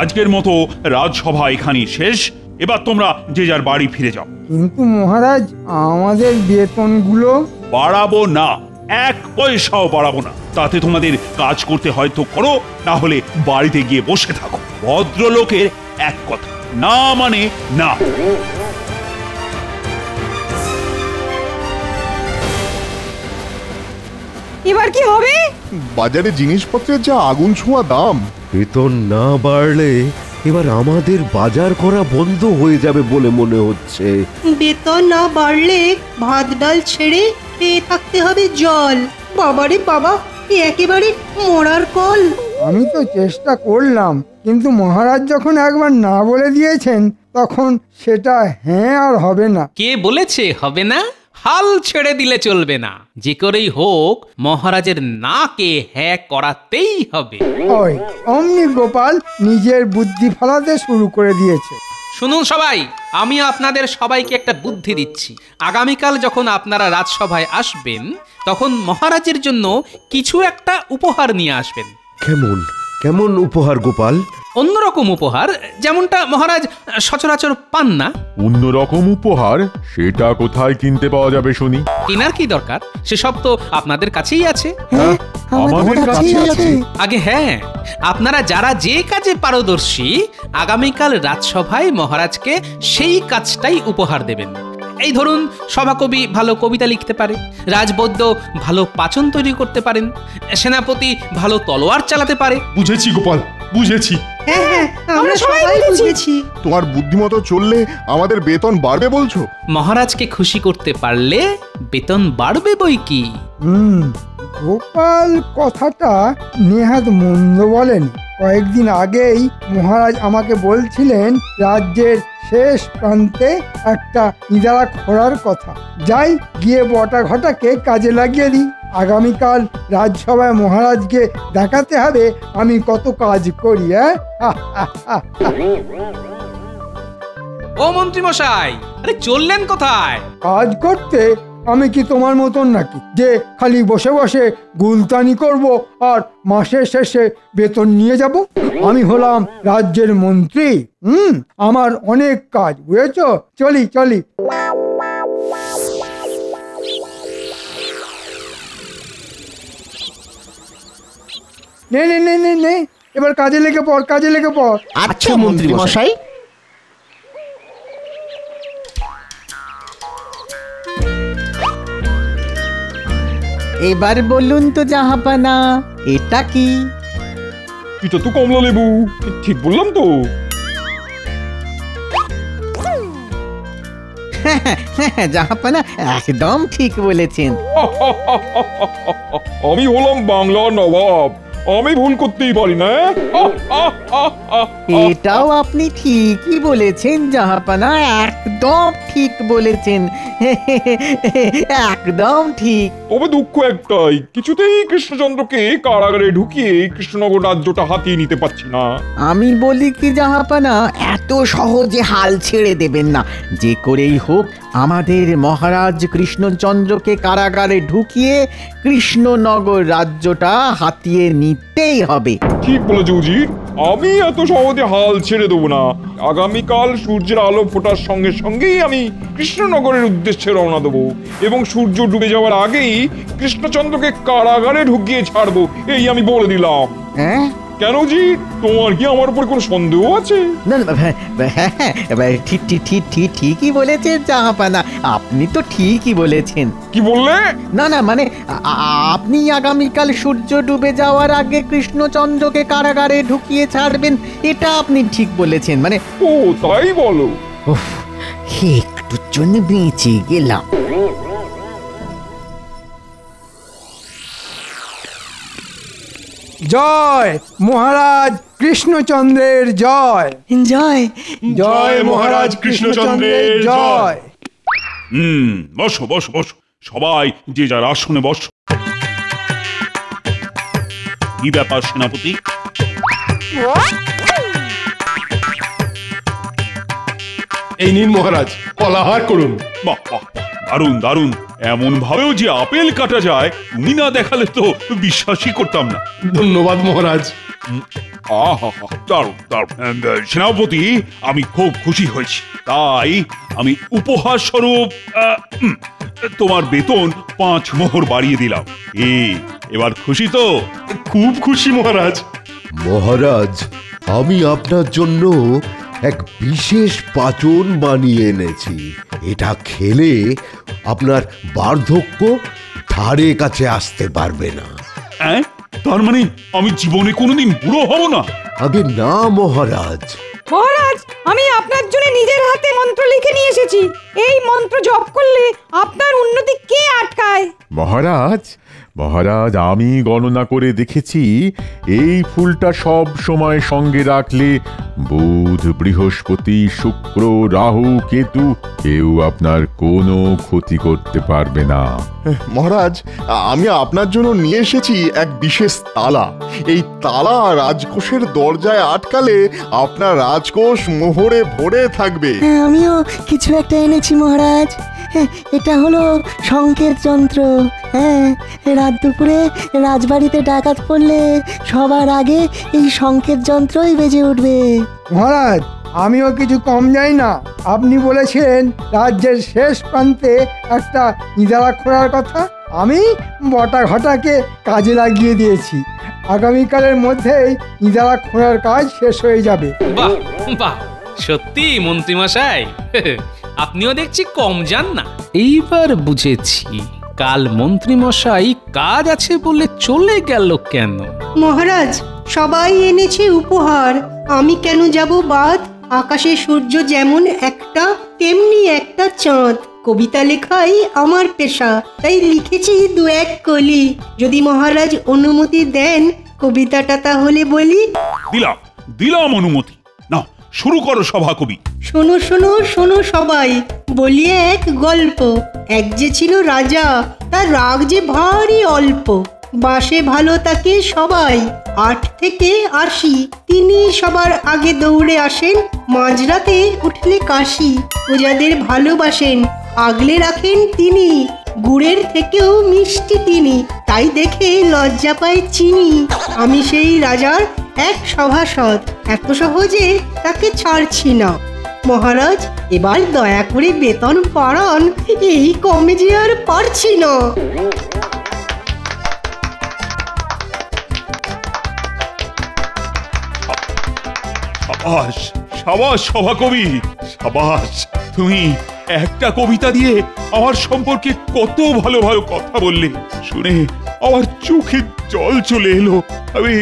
আজকের মতো রাজসভা এখানেই শেষ। এবার তোমরা যে যার বাড়ি ফিরে যাও। কিন্তু মহারাজ, আমাদের বেতনগুলো? বাড়াবো না, 1 পয়সাও বাড়াবো না। তাতে তোমাদের কাজ করতে হয়তো করো, না হলে বাড়িতে গিয়ে বসে থাকো। ভদ্রলোকের এক কথা, না মানে না। এবার কি হবে? বাজারে জিনিসপত্রের যা আগুন ছোঁয়া দাম। বেতন না বাড়লে এবার আমাদের বাজার করা বন্ধ হয়ে যাবে বলে মনে হচ্ছে। বেতন না বাড়লে ভাত ডাল ছেড়ে খেয়ে থাকতে হবে জল। বাবারে বাবা, একেবারে মরার কল। আমি তো চেষ্টা করলাম, কিন্তু মহারাজ যখন একবার না বলে দিয়েছেন তখন সেটা হ্যাঁ আর হবে না। কে বলেছে হবে না? হাল ছেড়ে দিলে চলবে না। যে করেই হোক মহারাজের নাকে হ্যাঁ করাতেই হবে। ওই অমনি গোপাল নিজের বুদ্ধি ফলাতে শুরু করে দিয়েছে। শুনুন সবাই, আমি আপনাদের সবাইকে একটা বুদ্ধি দিচ্ছি। আগামীকাল যখন আপনারা রাজসভায় আসবেন তখন মহারাজের জন্য কিছু একটা উপহার নিয়ে আসবেন। কেমন কেমন উপহার গোপাল? অন্যরকম উপহার, যেমনটা মহারাজ সচরাচর পান না। অন্যরকম উপহার? সেটা কোথায় কিনতে পাওয়া যাবে শুনি? কেনার কি দরকার, সেসব তো আপনাদের কাছেই আছে। আমাদের কাছেই আছে? আগে হ্যাঁ, আপনারা যারা যে কাজে পারদর্শী আগামীকাল রাজসভায় মহারাজকে সেই কাজটাই উপহার দেবেন। এই ধরুন, সভাকবি ভালো কবিতা লিখতে পারে, রাজবৈদ্য ভালো পাচন তৈরি করতে পারেন, সেনাপতি ভালো তলোয়ার চালাতে পারে। বুঝেছি গোপাল, বুঝেছি। হ্যাঁ হ্যাঁ, আমরা সবাই বুঝেছি। তোমার বুদ্ধিমতো চললে আমাদের বেতন বাড়বে বলছো? মহারাজকে খুশি করতে পারলে বেতন বাড়বে বই কি। গোপাল কথাটা নেহাত মন্দ বলেনি। কয়েকদিন আগেই মহারাজ আমাকে বলছিলেন রাজ্যের শেষ প্রান্তে একটা ইদারা খোঁড়ার কথা। যাই গিয়ে বটা ঘটাকে কাজে লাগিয়ে দিই। আগামীকাল রাজসভায় মহারাজকে দেখাতে হবে আমি কত কাজ করি। ও মন্ত্রী মশাই, আরে চললেন কোথায়? কাজ করতে? আমি কি তোমার মতন নাকি যে খালি বসে বসে গুলতানি করব আর মাসের শেষে বেতন নিয়ে যাব? আমি হলাম রাজ্যের মন্ত্রী। আমার অনেক কাজ, বুঝেছো? চলি চলি। নে নে নে নে নে, এবার কাজে লেগে পড়, কাজে লেগে পড়। আচ্ছা মন্ত্রী মশাই। এবার বলুন তো জাহাপানা, এটা কি? এটা তো কমলা লেবু, ঠিক বললাম তো? জাহাপানা একদম ঠিক বলেছেন। আমি হলাম বাংলার নবাব, আমি ভুল করতেই পারি না। এটাও আপনি ঠিকই বলেছেন জাহাপানা, একদম ঠিক বলেছেন। একদম ঠিক। তবে দুঃখ একটাই, কিছুতেই কৃষ্ণচন্দ্রকে কারাগারে ঢুকিয়ে কৃষ্ণনগর রাজ্যটা হাতিয়ে নিতে পারছি না। আমি বলি কি জাহাপানা, এত সহজে হাল ছেড়ে দেবেন না। যে করেই হোক আমাদের মহারাজ কৃষ্ণচন্দ্রকে কারাগারে ঢুকিয়ে কৃষ্ণনগর রাজ্যটা হাতিয়ে নিতেই হবে। ঠিক বলেছ উজির, আমি এত সহজে হাল ছেড়ে দেবো না। আগামীকাল সূর্যের আলো ফোটার সঙ্গে সঙ্গেই আমি কৃষ্ণনগরের উদ্দেশ্যে রওনা দেবো এবং সূর্য ডুবে যাওয়ার আগেই কৃষ্ণচন্দ্রকে কারাগারে ঢুকিয়ে ছাড়বো, এই আমি বলে দিলাম। হ্যাঁ? কেন জি, তোমার কি আমার উপর কোনো সন্দেহ আছে? না ঠিকই বলেছেন জাহাপানা, আপনি তো ঠিকই বলেছেন। কি বললে? না মানে আপনি আগামীকাল সূর্য ডুবে যাওয়ার আগে কৃষ্ণচন্দ্রকে কারাগারে ঢুকিয়ে ছাড়বেন, এটা আপনি ঠিক বলেছেন। মানে ও তাই বলো? একটুর জন্য বেঁচে গেলাম। জয় মহারাজ কৃষ্ণচন্দ্রের জয়। জয় জয় মহারাজ কৃষ্ণচন্দ্রের জয়। বসো বসো বসো, সবাই যে যার আসনে বসো। কি ব্যাপার সেনাপতি? এই নিন মহারাজ, কলাহার করুন। বাহ বাহ, দারুণ দারুণ। এমন ভাবেও যে আপেল কাটা যায় তুমি না দেখালে তো বিশ্বাসই করতাম না। ধন্যবাদ মহারাজ। আহা, দারুণ দারুণ। সেনাপতি, আমি খুব খুশি হয়েছি। তাই আমি উপহার স্বরূপ তোমার বেতন 5 মোহর বাড়িয়ে দিলাম। এবার খুশি তো? খুব খুশি মহারাজ। মহারাজ, আমি আপনার জন্য এক বিশেষ পাচন বানিয়ে এনেছি। এটা খেলে আপনার বার্ধক্য ধারে কাছে আসতে পারবে না। হ্যাঁ, তার মানে আমি জীবনে কোনোদিন বুড়ো হব না? আগে না মহারাজ। মহারাজ, আমি আপনার জন্য নিজের হাতে মন্ত্র লিখে নিয়ে এসেছি। এই মন্ত্র জপ করলে আপনার উন্নতি কে আটকায়? মহারাজ, মহারাজ, আমি গণনা করে দেখেছি এই ফুলটা সব সময় সঙ্গে রাখলে বুধ, বৃহস্পতি, শুক্র, রাহু, কেতু কেউ আপনার কোনো ক্ষতি করতে পারবে না। মহারাজ, আমি আপনার জন্য নিয়ে এসেছি এক বিশেষ তালা। এই তালা রাজকোষের দরজায় আটকালে আপনার রাজকোষ মোহরে ভরে থাকবে। আমিও কিছু একটা এনেছি মহারাজ। এটা হলো সংকেত যন্ত্র। হ্যাঁ, রাত দুপুরে রাজবাড়িতে ডাকাত পড়লে সবার আগে এই সংকেত যন্ত্রই বেজে উঠবে। মহারাজ, আমিও কিছু কম যাই না। আপনি বলেছিলেন রাজ্যের শেষ প্রান্তে একটা ইঁদারা খোঁড়ার কথা। আমি বটা ঘটাকে কাজে লাগিয়ে দিয়েছি। আগামীকালের মধ্যেই ইঁদারা খোঁড়ার কাজ শেষ হয়ে যাবে। বাহ বাহ, সত্যি মন্ত্রীমশাই, আপনিও দেখছি কম যান না। এইবার বুঝেছি কাল মন্ত্রীমশাই কাজ আছে বলে চলে গেল কেন। মহারাজ, সবাই এনেছে উপহার, আমি কেন যাব বাদ? আকাশে সূর্য যেমন একটা, তেমনি একটা চাঁদ। কবিতা লেখাই আমার পেশা, তাই লিখেছি 2-1 কলি। যদি মহারাজ অনুমতি দেন কবিতাটা তাহলে বলি। দিলাম অনুমতি। না, শুরু করো সভাকবি। শোনো শোনো শোনো সবাই, বলি এক গল্প। এক যে ছিল রাজা, তার রাগ যে ভারী অল্প। বাসে ভালো তাকে সবাই, 8 থেকে 80। তিনি সবার আগে দৌড়ে আসেন, মাঝরাতে উঠলে কাশি। প্রজাদের ভালোবাসেন, আগলে রাখেন তিনি। গুড়ের থেকেও মিষ্টি তিনি, তাই দেখে লজ্জা পায় চিনি। আমি সেই রাজার এক সভাসদ, এত সহজে তাকে ছাড়ছি না। মহারাজ, এবার দয়া করে বেতন বাড়ান, এই কমে যে আর পারছি না। সাবাস সাবাস সভাকবি, সাবাস। তুমি একটা কবিতা দিয়ে আমার সম্পর্কে কত ভালো ভালো কথা বললে, শুনে আমার চোখে জল চলে এলো। আমি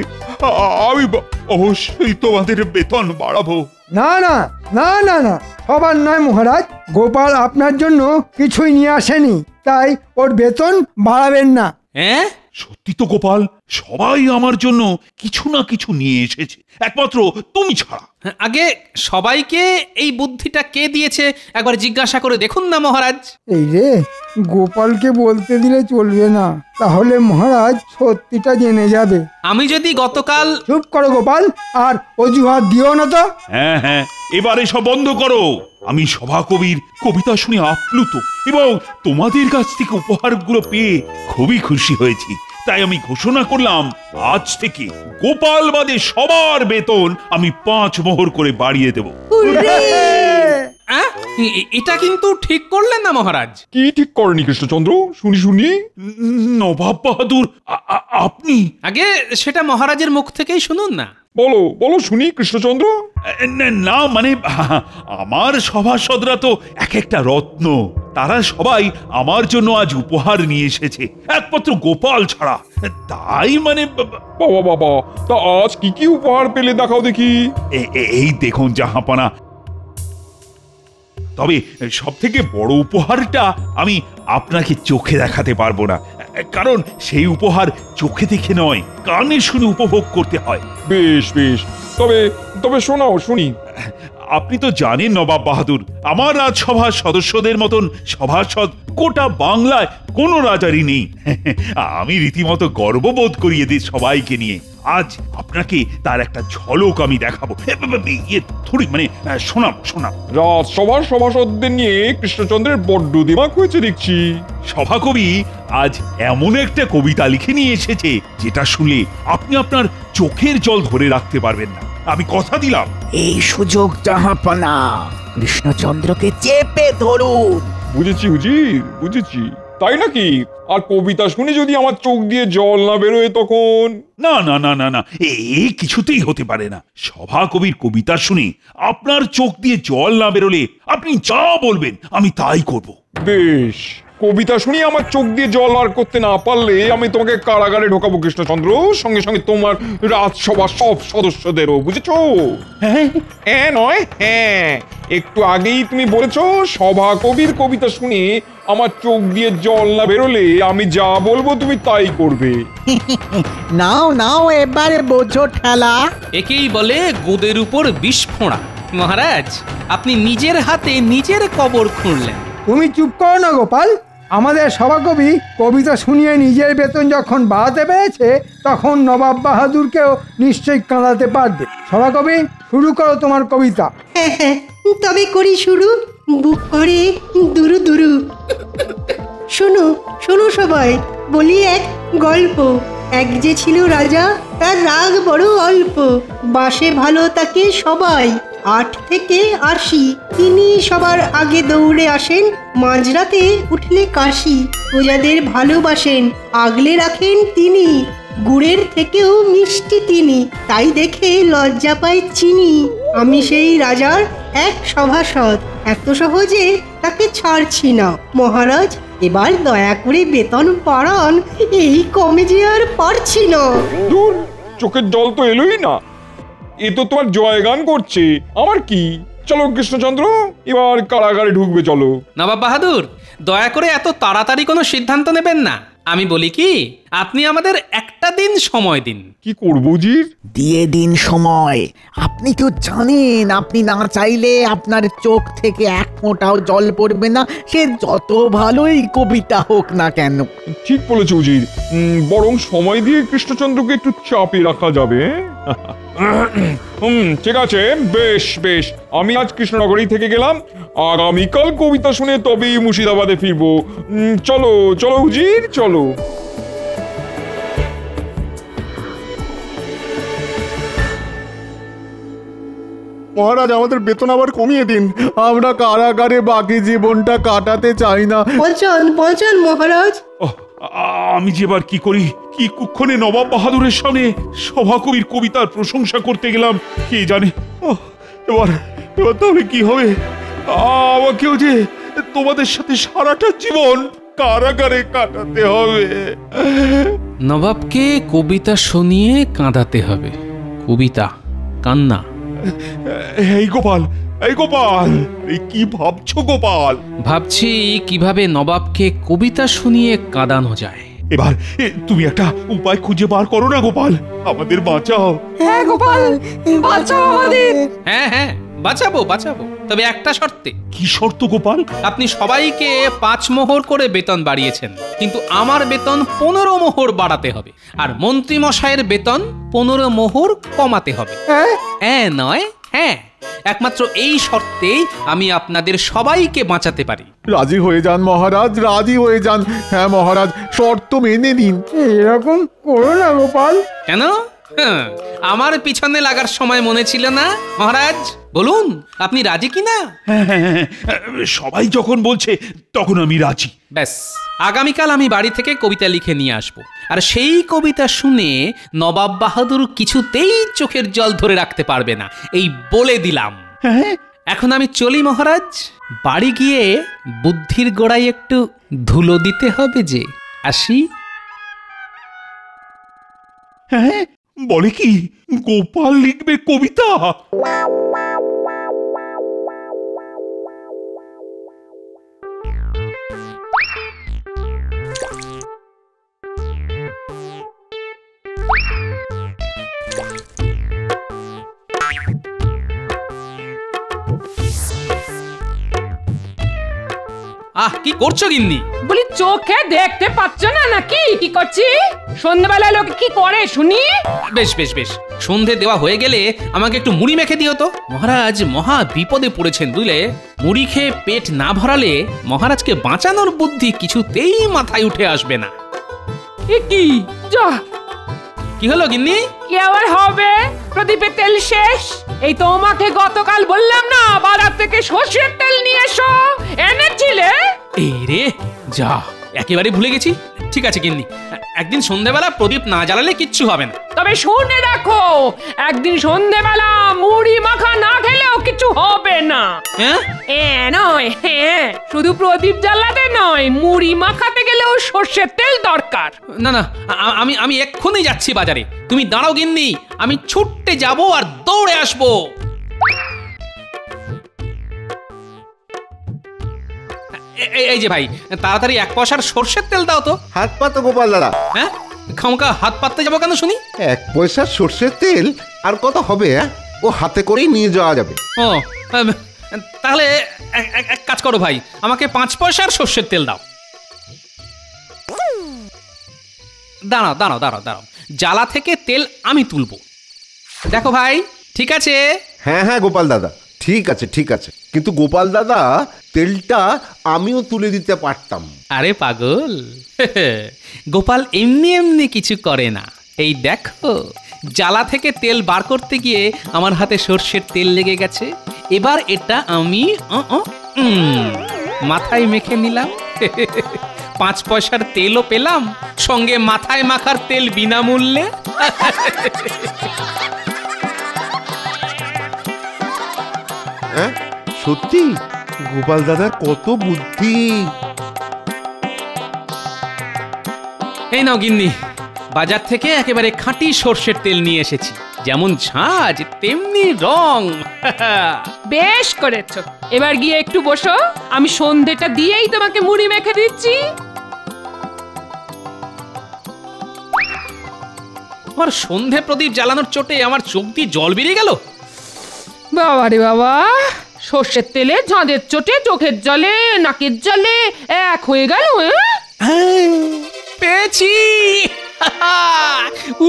অবশ্যই তোমাদের বেতন বাড়াবো। না না না না না, সবার নয় মহারাজ। গোপাল আপনার জন্য কিছুই নিয়ে আসেনি, তাই ওর বেতন বাড়াবেন না। হ্যাঁ, সত্যি তো গোপাল, সবাই আমার জন্য কিছু না কিছু নিয়ে এসেছে, একমাত্র তুমি ছাড়া। আগে সবাইকে এই বুদ্ধিটা কে দিয়েছে একবার জিজ্ঞাসা করে দেখুন না মহারাজ। এই রে, গোপালকে বলতে দিলে চলবে না, তাহলে মহারাজ সত্যিটা জেনে যাবে। আমি যদি গতকাল... চুপ করো গোপাল, আর অজুহাত দিও না তো। হ্যাঁ হ্যাঁ, এবার এসব বন্ধ করো। আমি সভাকবির কবিতা শুনে আপ্লুত এবং তোমাদের কাছ থেকে উপহারগুলো পেয়ে খুবই খুশি হয়েছি। তাই আমি ঘোষণা করলাম, আজ থেকে গোপাল বাদে সবার বেতন আমি 5 মোহর করে বাড়িয়ে দেব। এটা কিন্তু ঠিক করলেন না মহারাজ। কি ঠিক করেনি কৃষ্ণচন্দ্র? শুনি। নবাব বাহাদুর, আপনি? আগে সেটা মহারাজের মুখ থেকেই শুনুন না। বলো শুনি কৃষ্ণচন্দ্র। না মানে, আমার সভাসদরা তো এক একটা রত্ন। তারা সবাই আমার জন্য আজ উপহার নিয়ে এসেছে, একমাত্র গোপাল ছাড়া। তাই মানে... বাবা, তা আজ কি কি উপহার পেলে দেখাও দেখি। এই দেখুন জাহাপানা। তবে সব থেকে বড় উপহারটা আমি আপনাকে চোখে দেখাতে পারবো না, কারণ সেই উপহার চোখে দেখে নয়, কানে শুনে উপভোগ করতে হয়। বেশ, তবে শোনাও শুনি। আপনি তো জানেন নবাব বাহাদুর, আমার রাজসভার সদস্যদের মতন সভাসদ গোটা বাংলায় কোনো রাজারই নেই। আমি রীতিমতো গর্ববোধ করিয়ে দিই সবাইকে নিয়ে। আজ আপনাকে তার একটা ঝলক আমি দেখাবো। থোড়ি মানে শোনাব। রাজসভার সভাসদদের নিয়ে কৃষ্ণচন্দ্রের বড্ড দিমাগ হয়েছে দেখছি। সভাকবি আজ এমন একটা কবিতা লিখে নিয়ে এসেছে যেটা শুনলে আপনি আপনার চোখের জল ধরে রাখতে পারবেন না। আমি কথা দিলাম। এই সুযোগ জাহাপনা কৃষ্ণচন্দ্রকে চেপে ধরুন। বুঝেছি হুজির, বুঝেছি। তাই নাকি? আর কবিতা শুনে যদি আমার চোখ দিয়ে জল না বেরোয় তখন? না, এই কিছুতেই হতে পারে না। সভাকবির কবিতা শুনে আপনার চোখ দিয়ে জল না বেরোলে আপনি যা বলবেন আমি তাই করব। বেশ, কবিতা শুনি আমার চোখ দিয়ে জল আর করতে না পারলে আমি তোমাকে কারাগারে ঢোকাবো কৃষ্ণচন্দ্র, সঙ্গে সঙ্গে তোমার রাজসভার সব সদস্যদেরও। বুঝেছো? হ্যাঁ নয় হ্যাঁ, একটু আগেই তুমি বলেছো সভাকবির কবিতা শুনে আমার চোখ দিয়ে জল না বেরোলে আমি যা বলবো তুমি তাই করবে। নাও এবারে বোঝো ঠেলা। একেই বলে গোদের উপর বিষ ফোঁড়া। মহারাজ, আপনি নিজের হাতে নিজের কবর খুঁড়লেন। তুমি চুপ করো না গোপাল। আমাদের সভাকবি কবিতা শুনিয়ে নিজের বেতন যখন বাড়াতে পেরেছে তখন নবাব বাহাদুরকেও নিশ্চয়ই কাঁদাতে পারবে। সভাকবি, শুরু করো তোমার কবিতা। হ্যাঁ, তবে করি শুরু। বুক করে দুরু দুরু। শোনো সবাই, বলি এক গল্প। এক যে ছিল রাজা, তার রাগ বড় অল্প। বাসে ভালো তাকে সবাই, 8 থেকে 80। তিনি সবার আগে দৌড়ে আসেন, মাঝরাতে উঠলে কাশি। প্রজাদের ভালোবাসেন, আগলে রাখেন তিনি। গুড়ের থেকেও মিষ্টি তিনি, তাই দেখে লজ্জা পায় চিনি। আমি সেই রাজার এক সভাসদ, এত সহজে তাকে ছাড়ছি না। মহারাজ, এবার দয়া করে বেতন বাড়ান, এই কমে যে আর পারছি না। দূর, চোখের জল তো এলোই না। এ তো তোমার জয়গান করছে, আমার কি? চলো কৃষ্ণচন্দ্র, এবার কারাগারে ঢুকবে চলো। নবাব বাহাদুর, দয়া করে এত তাড়াতাড়ি কোনো সিদ্ধান্ত নেবেন না। আমি বলি কি, আপনি আমাদের একটা দিন সময় দিন। কি করবো জির? দিয়ে দিন সময়। আপনি তো জানেন আপনি না চাইলে আপনার চোখ থেকে এক ফোঁটাও জল পড়বে না, সে যত ভালোই কবিতা হোক না কেন। ঠিক বলেছো জির, বরং সময় দিয়ে কৃষ্ণচন্দ্রকে একটু চাপে রাখা যাবে। ঠিক আছে, বেশ বেশ, আমি আজ কৃষ্ণনগরী থেকে গেলাম। আগামীকাল কবিতা শুনে তবেই মুর্শিদাবাদে ফিরবো। চলো চলো হুজির, চলো। মহারাজ, আমাদের বেতন আবার কমিয়ে দিন। আমরা কারাগারে বাকি জীবনটা কাটাতে চাই না। বাঁচান মহারাজ। আমি যে এবার কি করি? কি কুক্ষণে নবাব বাহাদুরের সামনে সভাকবির কবিতার প্রশংসা করতে গেলাম কে জানে। এবার তাহলে কি হবে? আমাকেও যে তোমাদের সাথে সারাটা জীবন কারাগারে কাটাতে হবে। নবাবকে কবিতা শুনিয়ে কাঁদাতে হবে। কবিতা, কান্না। এই গোপাল, এই কি ভাবছো গোপাল? ভাবছি কিভাবে নবাবকে কবিতা শুনিয়ে কাঁদানো যায়। এবার তুমি একটা উপায় খুঁজে বার করো না গোপাল, আমাদের বাঁচাও। হ্যাঁ গোপাল, বাঁচাও আমাদের। হ্যাঁ, বাঁচাবো। তবে একটা শর্তে। কি শর্ত গোপাল? আপনি সবাইকে 5 মোহর করে বেতন বাড়িয়েছেন, কিন্তু আমার বেতন 15 মোহর বাড়াতে হবে। আর মন্ত্রী মশাইয়ের বেতন 15 মোহর কমাতে হবে। হ্যাঁ নয় হ্যাঁ, একমাত্র এই শর্তেই আমি আপনাদের সবাইকে বাঁচাতে পারি। রাজি হয়ে যান মহারাজ, রাজি হয়ে যান। হ্যাঁ মহারাজ, শর্ত মেনে নিন। এরকম করো না গোপাল। কেন? আমার পিছনে লাগার সময় মনে ছিল না? মহারাজ বলুন, আপনি রাজি কিনা? সবাই যখন বলছে তখন আমি রাজি। ব্যাস, আগামীকাল আমি বাড়ি থেকে কবিতা লিখে নিয়ে আসব। আর সেই কবিতা শুনে নবাব বাহাদুর কিছুতেই চোখের জল ধরে রাখতে পারবে না, এই বলে দিলাম। এখন আমি চলি মহারাজ, বাড়ি গিয়ে বুদ্ধির গোড়ায় একটু ধুলো দিতে হবে যে। আসি। হ্যাঁ, বলে কি গোপাল লিখবে কবিতা? আহ কি করছো গিন্নি? বলি চোখে দেখতে পাচ্ছ না নাকি কি করছি? সন্ধ্যাবেলা লোকে কি করে শুনি? বেশ বেশ বেশ, সন্ধে দেওয়া হয়ে গেলে আমাকে একটু মুড়ি মেখে দিও তো। মহারাজ মহা বিপদে পড়েছেন বুঝলে। মুড়ি খেয়ে পেট না ভরালে মহারাজকে বাঁচানোর বুদ্ধি কিছুতেই মাথায় উঠে আসবে না। এ কি যা, কি হলো গিন্নি? কি আবার হবে? প্রদীপের তেল শেষ। এই তোমাকে গতকাল বললাম না বাজার থেকে সর্ষের তেল নিয়ে এসো, এনেছিলে? এই রে যা, একেবারে ভুলে গেছি। ঠিক আছে গিন্নি, একদিন সন্ধ্যেবেলা প্রদীপ না জ্বালালে কিচ্ছু হবে না। তবে শুনে রাখো, একদিন সন্ধ্যেবেলা মুড়ি মাখা না খেলেও কিছু হবে না। হ্যাঁ নয়, হ্যাঁ, শুধু প্রদীপ জ্বালাতে নয়, মুড়ি মাখাতে গেলেও সর্ষের তেল দরকার। না না, আমি এক্ষুনি যাচ্ছি বাজারে। তুমি দাঁড়াও গিন্নি, আমি ছুটতে যাব আর দৌড়ে আসবো। এই যে ভাই, তাড়াতাড়ি 1 পয়সার সর্ষের তেল দাও তো। হাত পাতো গোপাল দাদা। হ্যাঁ, খামকা হাত পাততে যাবো কেন শুনি? 1 পয়সার সর্ষের তেল আর কত হবে? ও হাতে করেই নিয়ে যাওয়া যাবে। ও তাহলে এক কাজ করো ভাই, আমাকে 5 পয়সার সর্ষের তেল দাও। দাঁড়াও দাঁড়াও দাঁড়াও দাঁড়াও, জ্বালা থেকে তেল আমি তুলবো। দেখো ভাই, ঠিক আছে? হ্যাঁ হ্যাঁ গোপাল দাদা, ঠিক আছে ঠিক আছে, কিন্তু গোপাল দাদা তেলটা আমিও তুলে দিতে পারতাম। আরে পাগল, গোপাল এমনি এমনি কিছু করে না। এই দেখো, জ্বালা থেকে তেল বার করতে গিয়ে আমার হাতে সর্ষের তেল লেগে গেছে। এবার এটা আমি মাথায় মেখে নিলাম। 5 পয়সার তেলও পেলাম, সঙ্গে মাথায় মাখার তেল বিনামূল্যে। হ্যাঁ সত্যি, গোপাল দাদার কত বুদ্ধি। এই নাও গিন্নি, বাজার থেকে একেবারে খাঁটি সর্ষের তেল নিয়ে এসেছি। যেমন ঝাঁজ তেমনি রং। বেশ করেছো, এবার গিয়ে একটু বসো, আমি সন্ধেটা দিয়েই তোমাকে মুড়ি মেখে দিচ্ছি। আমার সন্ধে প্রদীপ জ্বালানোর চোটে আমার চোখ দিয়ে জল বেরিয়ে গেল। বাবা রে বাবা, সর্ষের তেলে ঝাঁঝের চোটে চোখের জলে নাকের জলে এক হয়ে গেল। পেয়েছি,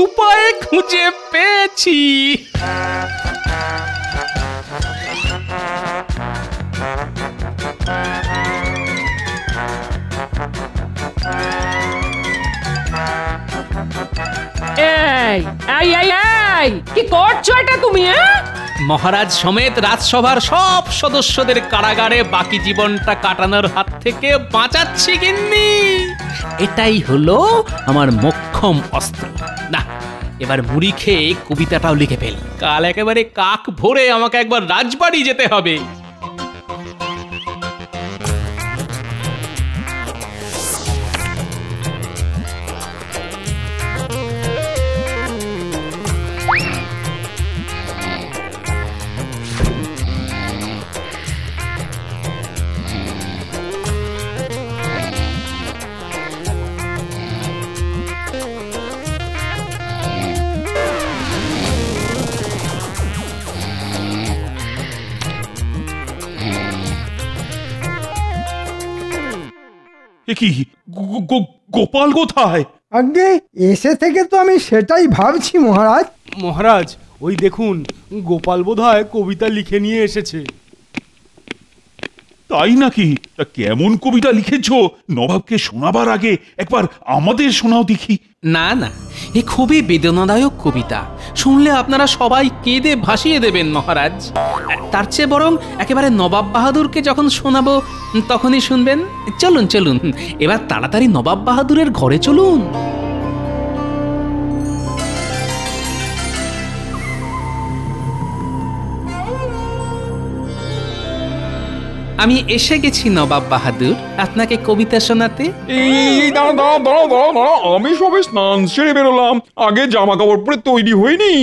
উপায় খুঁজে পেয়েছি। কি করছো এটা তুমি? মহারাজ সমেত রাজসভার সব সদস্যদের কারাগারে বাকি জীবনটা কাটানোর হাত থেকে বাঁচাচ্ছি গিন্নি। এটাই হলো আমার মোক্ষম অস্ত্র। না, এবার মুড়ি খেয়ে কবিতাটাও লিখে ফেল। কাল একেবারে কাক ভোরে আমাকে একবার রাজবাড়ি যেতে হবে। কি গোপাল কোথায়? আগে এসে থেকে তো আমি সেটাই ভাবছি মহারাজ। মহারাজ, ওই দেখুন, গোপাল বোধহয় কবিতা লিখে নিয়ে এসেছে। তাই নাকি? তা কেমন কবিতা লিখেছো? নবাবকে শোনাবার আগে একবার আমাদের শোনাও দেখি। না না, এ খুবই বেদনাদায়ক কবিতা। শুনলে আপনারা সবাই কেঁদে ভাসিয়ে দেবেন মহারাজ। তার চেয়ে বরং একেবারে নবাব বাহাদুরকে যখন শোনাবো তখনই শুনবেন। চলুন চলুন, এবার তাড়াতাড়ি নবাব বাহাদুরের ঘরে চলুন। আমি এসে গেছি নবাব বাহাদুর, আপনাকে কবিতা শোনাতে। আমি সবে স্নান সেরে বেরোলাম, আগে জামা কাপড় পরে তৈরি হইনি,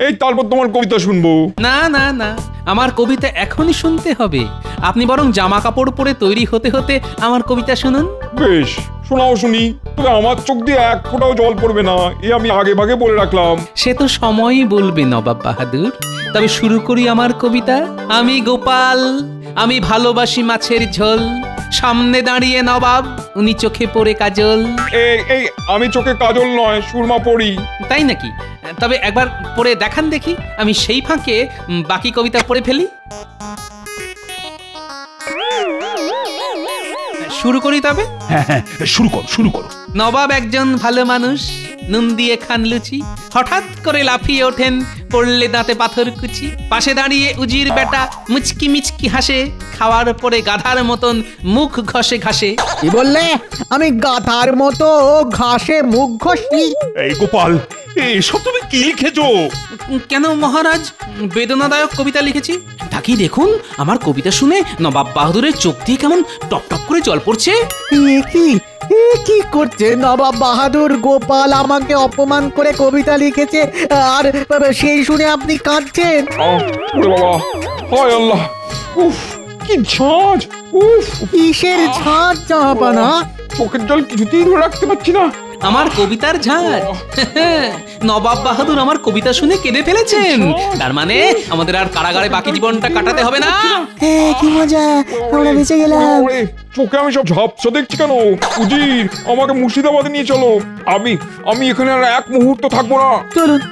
এই তারপর তোমার কবিতা শুনবো। না না না, আমার কবিতা এখনই শুনতে হবে। আপনি বরং জামা কাপড় পরে তৈরি হতে হতে আমার কবিতা শুনুন। বেশ, শোনাও শুনি। তবে আমার চোখ দিয়ে এক ফোঁটাও জল পড়বে না, এ আমি আগে ভাগে বলে রাখলাম। সে তো সময়ই বলবে নবাব বাহাদুর। তবে শুরু করি আমার কবিতা। আমি গোপাল, আমি ভালোবাসি মাছের ঝোল, সামনে দাঁড়িয়ে নবাব, উনি চোখে পড়ে কাজল। এই এই আমি চোখে কাজল নয়, সুরমা পড়ি। তাই নাকি? তবে একবার পড়ে দেখান দেখি, আমি সেই ফাঁকে বাকি কবিতা পড়ে ফেলি। শুরু করি তবে? হ্যাঁ হ্যাঁ, শুরু করো। নবাব একজন ভালো মানুষ, নুন দিয়ে খান লুচি, হঠাৎ করে লাফিয়ে ওঠেন, পড়লে দাঁতে পাথর কুচি। পাশে দাঁড়িয়ে উজির বেটা মুচকি মিচকি হাসে, খাওয়ার পরে গাধার মতন মুখ ঘষে ঘাসে। কি বললে? আমি গাধার মতো ঘাসে মুখ ঘষি? এই গোপাল, এসব তুমি কি লিখেছো? কেন মহারাজ, বেদনাদায়ক কবিতা লিখেছি। তাকি দেখুন, আমার কবিতা শুনে নবাব বাহাদুরের চোখ দিয়ে কেমন টপ টপ করে জল পড়ছে। কি করছে নবাব বাহাদুর? গোপাল আমাকে অপমান করে কবিতা লিখেছে, আর সেই শুনে আপনি কাঁদছেন? ওরে বাবা, হায় আল্লাহ, উফ কি ঝাঁজ, উফ। কিসের ঝাঁজ জাহাপানা? চোখের জল কিছুতেই ধরে রাখতে পারছি না। আমার কবিতার ঝাঁজ। নবাব বাহাদুর আমার কবিতা শুনে কেঁদে ফেলেছেন, তার মানে আমাদের আর কারাগারে বাকি জীবনটা কাটাতে হবে না। কি মজা, আমরা বেঁচে গেলাম। চোখে আমি সব ঝাপসা দেখছি কেন? উজির, আমাকে মুর্শিদাবাদে নিয়ে চলো। আমি এখানে আর এক মুহূর্ত থাকবো না।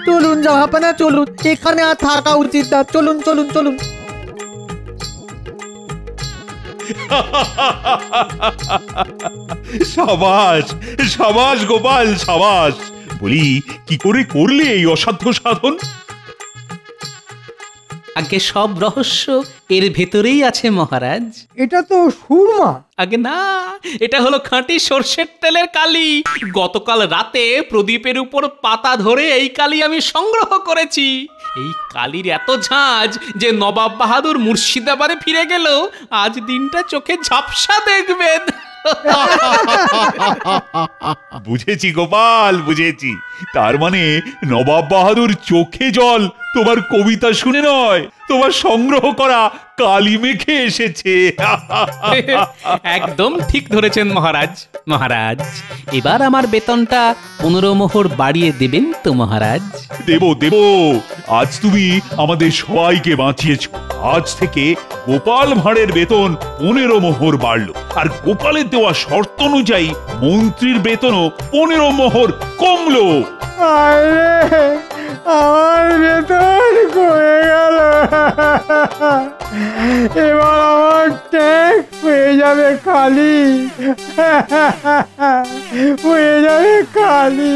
চলুন জাহাপানা, চলুন। এখানে আর থাকা উচিত না। চলুন। সাবাস গোপাল, সাবাস। বলি, কি করে করলে এই অসাধ্য সাধন? আগে সব রহস্য এর ভেতরেই আছে মহারাজ। এটা তো সুরমা। আগে না, এটা হলো খাঁটি সর্ষের তেলের কালি। গতকাল রাতে প্রদীপের উপর পাতা ধরে এই কালি আমি সংগ্রহ করেছি। এই কালির এত ঝাঁজ যে নবাব বাহাদুর মুর্শিদাবাদে ফিরে গেল আজ দিনটা চোখে ঝাপসা দেখবেন। বুঝেছি গোপাল, বুঝেছি। তার মানে নবাব বাহাদুর চোখে জল তোমার কবিতা শুনে নয়, তোমার সংগ্রহ করা কালি মেখে এসেছে। একদম ঠিক ধরেছেন মহারাজ। মহারাজ, এবার আমার বেতনটা 15 মোহর বাড়িয়ে দেবেন তো মহারাজ? দেব। আজ তুমি আমাদের সবাইকে বাঁচিয়েছো। আজ থেকে গোপাল ভাঁড়ের বেতন 15 মোহর বাড়লো, আর গোপালের দেওয়া শর্ত অনুযায়ী মন্ত্রীর বেতনও 15 মোহর কমলো। আমার বেতন কমে গেল। এবার আমার ট্যাক্স হয়ে যাবে খালি, হয়ে যাবে খালি।